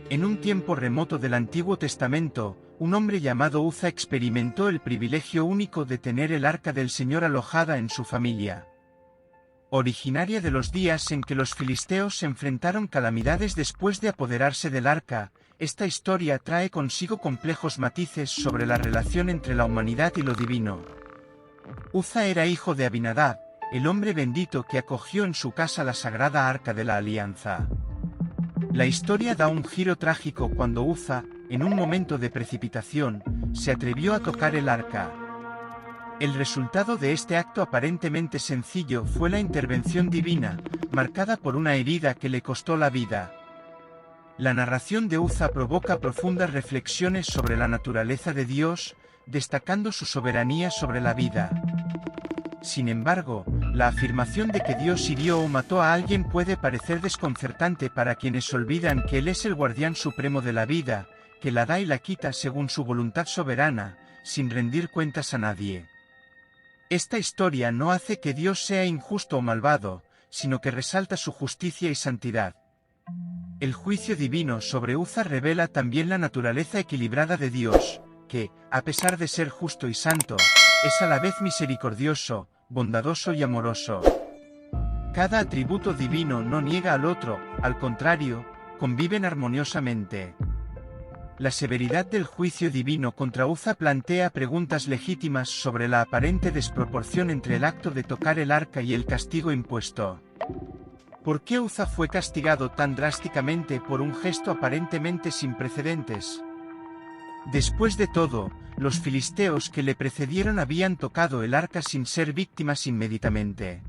En un tiempo remoto del Antiguo Testamento, un hombre llamado Uza experimentó el privilegio único de tener el arca del Señor alojada en su familia. Originaria de los días en que los filisteos se enfrentaron calamidades después de apoderarse del arca, esta historia trae consigo complejos matices sobre la relación entre la humanidad y lo divino. Uza era hijo de Abinadab, el hombre bendito que acogió en su casa la sagrada arca de la alianza. La historia da un giro trágico cuando Uza, en un momento de precipitación, se atrevió a tocar el arca. El resultado de este acto aparentemente sencillo fue la intervención divina, marcada por una herida que le costó la vida. La narración de Uza provoca profundas reflexiones sobre la naturaleza de Dios, destacando su soberanía sobre la vida. Sin embargo, la afirmación de que Dios hirió o mató a alguien puede parecer desconcertante para quienes olvidan que Él es el guardián supremo de la vida, que la da y la quita según su voluntad soberana, sin rendir cuentas a nadie. Esta historia no hace que Dios sea injusto o malvado, sino que resalta su justicia y santidad. El juicio divino sobre Uza revela también la naturaleza equilibrada de Dios, que, a pesar de ser justo y santo, es a la vez misericordioso, bondadoso y amoroso. Cada atributo divino no niega al otro, al contrario, conviven armoniosamente. La severidad del juicio divino contra Uza plantea preguntas legítimas sobre la aparente desproporción entre el acto de tocar el arca y el castigo impuesto. ¿Por qué Uza fue castigado tan drásticamente por un gesto aparentemente sin precedentes? Después de todo, los filisteos que le precedieron habían tocado el arca sin ser víctimas inmediatamente.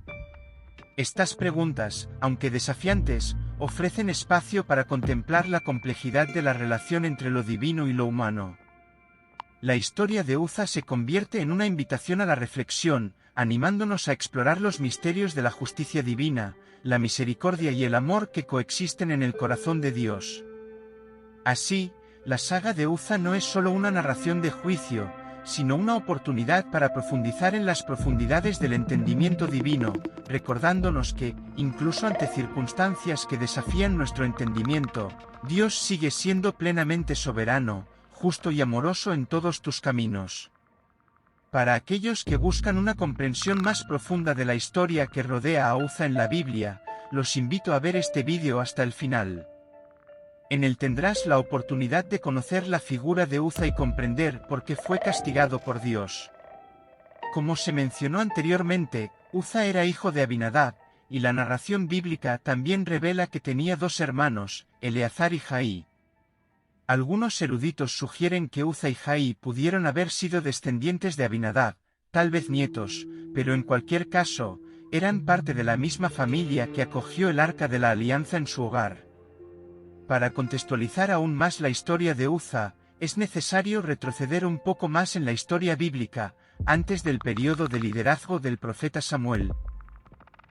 Estas preguntas, aunque desafiantes, ofrecen espacio para contemplar la complejidad de la relación entre lo divino y lo humano. La historia de Uza se convierte en una invitación a la reflexión, animándonos a explorar los misterios de la justicia divina, la misericordia y el amor que coexisten en el corazón de Dios. Así, la saga de Uza no es solo una narración de juicio, sino una oportunidad para profundizar en las profundidades del entendimiento divino, recordándonos que, incluso ante circunstancias que desafían nuestro entendimiento, Dios sigue siendo plenamente soberano, justo y amoroso en todos tus caminos. Para aquellos que buscan una comprensión más profunda de la historia que rodea a Uza en la Biblia, los invito a ver este vídeo hasta el final. En él tendrás la oportunidad de conocer la figura de Uza y comprender por qué fue castigado por Dios. Como se mencionó anteriormente, Uza era hijo de Abinadab, y la narración bíblica también revela que tenía dos hermanos, Eleazar y Jaí. Algunos eruditos sugieren que Uza y Jaí pudieron haber sido descendientes de Abinadab, tal vez nietos, pero en cualquier caso, eran parte de la misma familia que acogió el arca de la alianza en su hogar. Para contextualizar aún más la historia de Uza, es necesario retroceder un poco más en la historia bíblica, antes del periodo de liderazgo del profeta Samuel.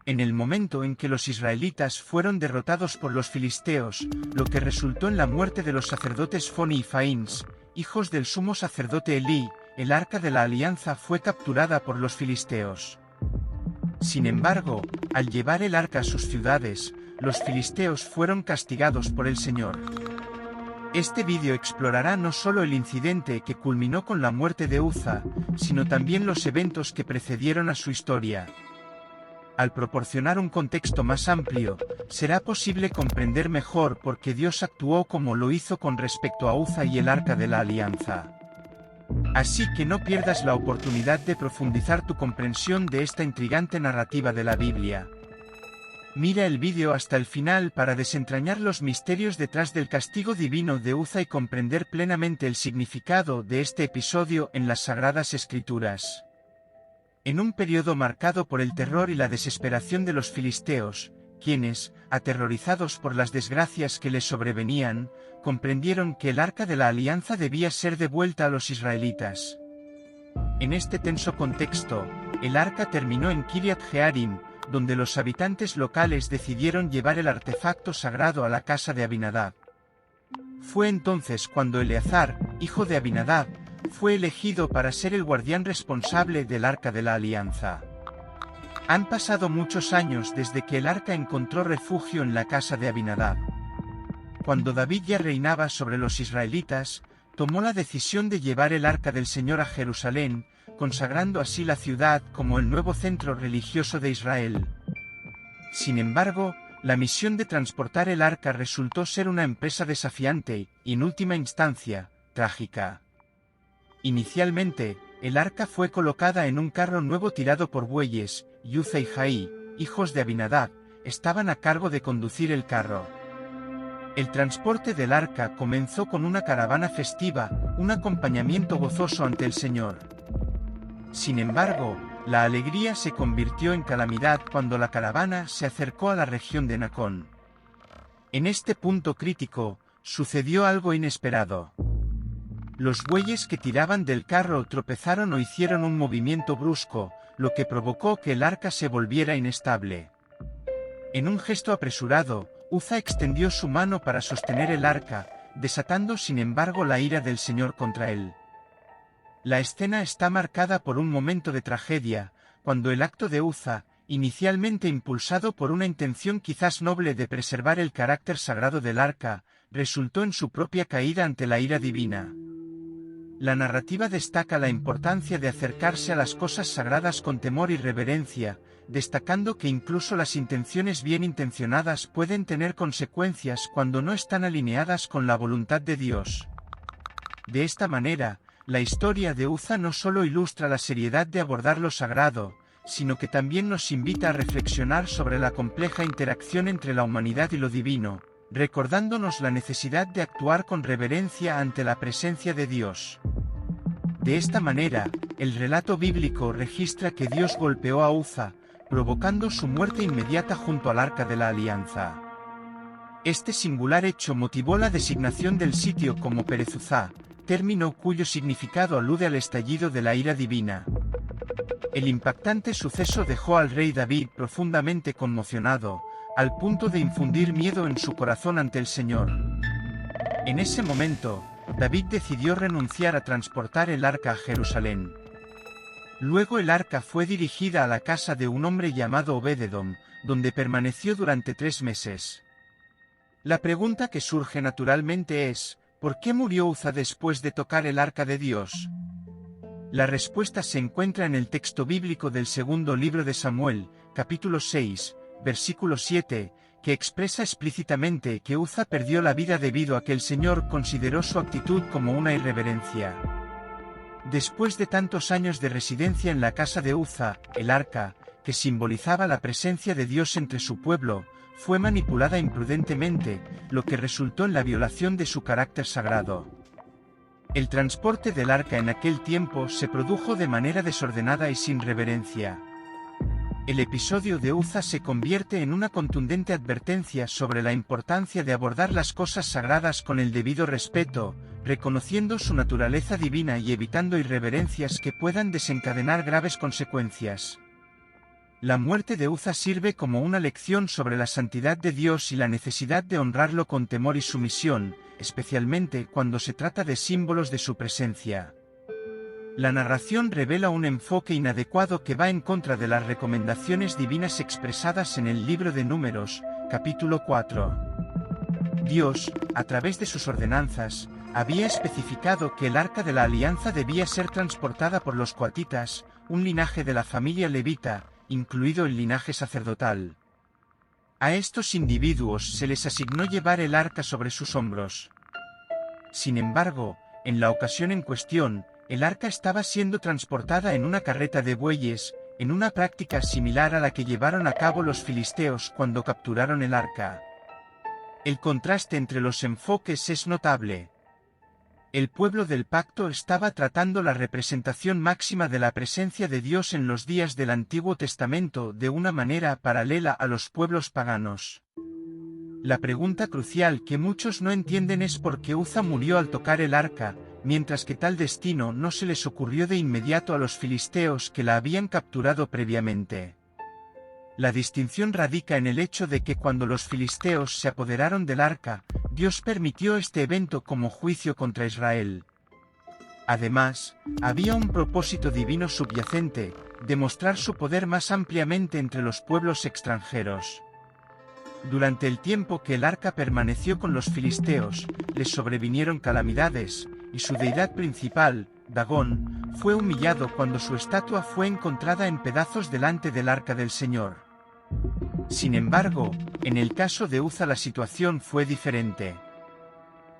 En el momento en que los israelitas fueron derrotados por los filisteos, lo que resultó en la muerte de los sacerdotes Foni y Faíns, hijos del sumo sacerdote Elí, el arca de la alianza fue capturada por los filisteos. Sin embargo, al llevar el arca a sus ciudades, los filisteos fueron castigados por el Señor. Este vídeo explorará no solo el incidente que culminó con la muerte de Uza, sino también los eventos que precedieron a su historia. Al proporcionar un contexto más amplio, será posible comprender mejor por qué Dios actuó como lo hizo con respecto a Uza y el arca de la alianza. Así que no pierdas la oportunidad de profundizar tu comprensión de esta intrigante narrativa de la Biblia. Mira el vídeo hasta el final para desentrañar los misterios detrás del castigo divino de Uza y comprender plenamente el significado de este episodio en las Sagradas Escrituras. En un periodo marcado por el terror y la desesperación de los filisteos, quienes, aterrorizados por las desgracias que les sobrevenían, comprendieron que el arca de la alianza debía ser devuelta a los israelitas. En este tenso contexto, el arca terminó en Kiriat Jearim, donde los habitantes locales decidieron llevar el artefacto sagrado a la casa de Abinadab. Fue entonces cuando Eleazar, hijo de Abinadab, fue elegido para ser el guardián responsable del arca de la alianza. Han pasado muchos años desde que el arca encontró refugio en la casa de Abinadab. cuando David ya reinaba sobre los israelitas, tomó la decisión de llevar el arca del Señor a Jerusalén, consagrando así la ciudad como el nuevo centro religioso de Israel. Sin embargo, la misión de transportar el arca resultó ser una empresa desafiante y, en última instancia, trágica. Inicialmente, el arca fue colocada en un carro nuevo tirado por bueyes, y Uza y Jaí, hijos de Abinadab, estaban a cargo de conducir el carro. El transporte del arca comenzó con una caravana festiva, un acompañamiento gozoso ante el Señor. Sin embargo, la alegría se convirtió en calamidad cuando la caravana se acercó a la región de Nacón. En este punto crítico, sucedió algo inesperado. Los bueyes que tiraban del carro tropezaron o hicieron un movimiento brusco, lo que provocó que el arca se volviera inestable. En un gesto apresurado, Uza extendió su mano para sostener el arca, desatando sin embargo la ira del Señor contra él. La escena está marcada por un momento de tragedia, cuando el acto de Uza, inicialmente impulsado por una intención quizás noble de preservar el carácter sagrado del arca, resultó en su propia caída ante la ira divina. La narrativa destaca la importancia de acercarse a las cosas sagradas con temor y reverencia, destacando que incluso las intenciones bien intencionadas pueden tener consecuencias cuando no están alineadas con la voluntad de Dios. De esta manera, la historia de Uza no solo ilustra la seriedad de abordar lo sagrado, sino que también nos invita a reflexionar sobre la compleja interacción entre la humanidad y lo divino, recordándonos la necesidad de actuar con reverencia ante la presencia de Dios. De esta manera, el relato bíblico registra que Dios golpeó a Uza, provocando su muerte inmediata junto al Arca de la Alianza. Este singular hecho motivó la designación del sitio como Perezuzá, término cuyo significado alude al estallido de la ira divina. El impactante suceso dejó al rey David profundamente conmocionado, al punto de infundir miedo en su corazón ante el Señor. En ese momento, David decidió renunciar a transportar el arca a Jerusalén. Luego el arca fue dirigida a la casa de un hombre llamado Obed-Edom, donde permaneció durante 3 meses. La pregunta que surge naturalmente es, ¿por qué murió Uza después de tocar el arca de Dios? La respuesta se encuentra en el texto bíblico del segundo libro de Samuel, capítulo 6, versículo 7, que expresa explícitamente que Uza perdió la vida debido a que el Señor consideró su actitud como una irreverencia. Después de tantos años de residencia en la casa de Uza, el arca, que simbolizaba la presencia de Dios entre su pueblo, fue manipulada imprudentemente, lo que resultó en la violación de su carácter sagrado. El transporte del arca en aquel tiempo se produjo de manera desordenada y sin reverencia. El episodio de Uza se convierte en una contundente advertencia sobre la importancia de abordar las cosas sagradas con el debido respeto, reconociendo su naturaleza divina y evitando irreverencias que puedan desencadenar graves consecuencias. La muerte de Uza sirve como una lección sobre la santidad de Dios y la necesidad de honrarlo con temor y sumisión, especialmente cuando se trata de símbolos de su presencia. La narración revela un enfoque inadecuado que va en contra de las recomendaciones divinas expresadas en el libro de Números, capítulo 4. Dios, a través de sus ordenanzas, había especificado que el arca de la alianza debía ser transportada por los coatitas, un linaje de la familia levita, incluido el linaje sacerdotal. A estos individuos se les asignó llevar el arca sobre sus hombros. Sin embargo, en la ocasión en cuestión, el arca estaba siendo transportada en una carreta de bueyes, en una práctica similar a la que llevaron a cabo los filisteos cuando capturaron el arca. El contraste entre los enfoques es notable. El pueblo del pacto estaba tratando la representación máxima de la presencia de Dios en los días del Antiguo Testamento de una manera paralela a los pueblos paganos. La pregunta crucial que muchos no entienden es por qué Uza murió al tocar el arca, mientras que tal destino no se les ocurrió de inmediato a los filisteos que la habían capturado previamente. La distinción radica en el hecho de que cuando los filisteos se apoderaron del arca, Dios permitió este evento como juicio contra Israel. Además, había un propósito divino subyacente, demostrar su poder más ampliamente entre los pueblos extranjeros. Durante el tiempo que el arca permaneció con los filisteos, les sobrevinieron calamidades, y su deidad principal, Dagón, fue humillado cuando su estatua fue encontrada en pedazos delante del arca del Señor. Sin embargo, en el caso de Uza la situación fue diferente.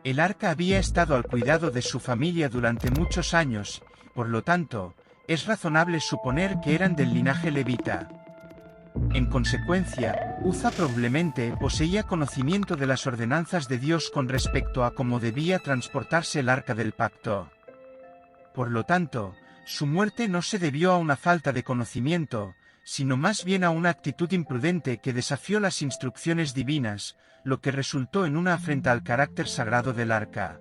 El arca había estado al cuidado de su familia durante muchos años, por lo tanto, es razonable suponer que eran del linaje levita. En consecuencia, Uza probablemente poseía conocimiento de las ordenanzas de Dios con respecto a cómo debía transportarse el arca del pacto. Por lo tanto, su muerte no se debió a una falta de conocimiento, sino más bien a una actitud imprudente que desafió las instrucciones divinas, lo que resultó en una afrenta al carácter sagrado del arca.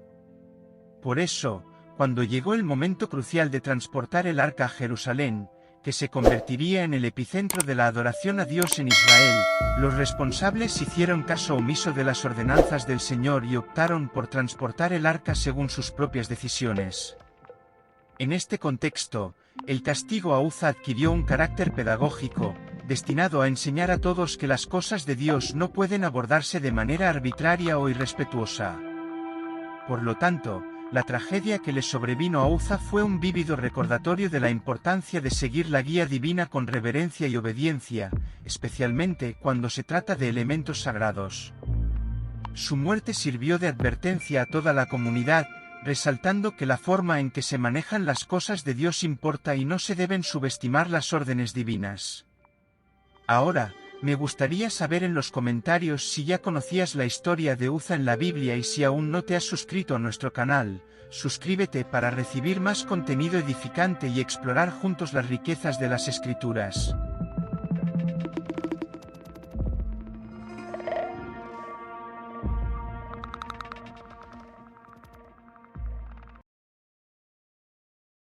Por eso, cuando llegó el momento crucial de transportar el arca a Jerusalén, que se convertiría en el epicentro de la adoración a Dios en Israel, los responsables hicieron caso omiso de las ordenanzas del Señor y optaron por transportar el arca según sus propias decisiones. En este contexto, el castigo a Uza adquirió un carácter pedagógico, destinado a enseñar a todos que las cosas de Dios no pueden abordarse de manera arbitraria o irrespetuosa. Por lo tanto, la tragedia que le sobrevino a Uza fue un vívido recordatorio de la importancia de seguir la guía divina con reverencia y obediencia, especialmente cuando se trata de elementos sagrados. Su muerte sirvió de advertencia a toda la comunidad, resaltando que la forma en que se manejan las cosas de Dios importa y no se deben subestimar las órdenes divinas. Ahora, me gustaría saber en los comentarios si ya conocías la historia de Uza en la Biblia y si aún no te has suscrito a nuestro canal, suscríbete para recibir más contenido edificante y explorar juntos las riquezas de las Escrituras.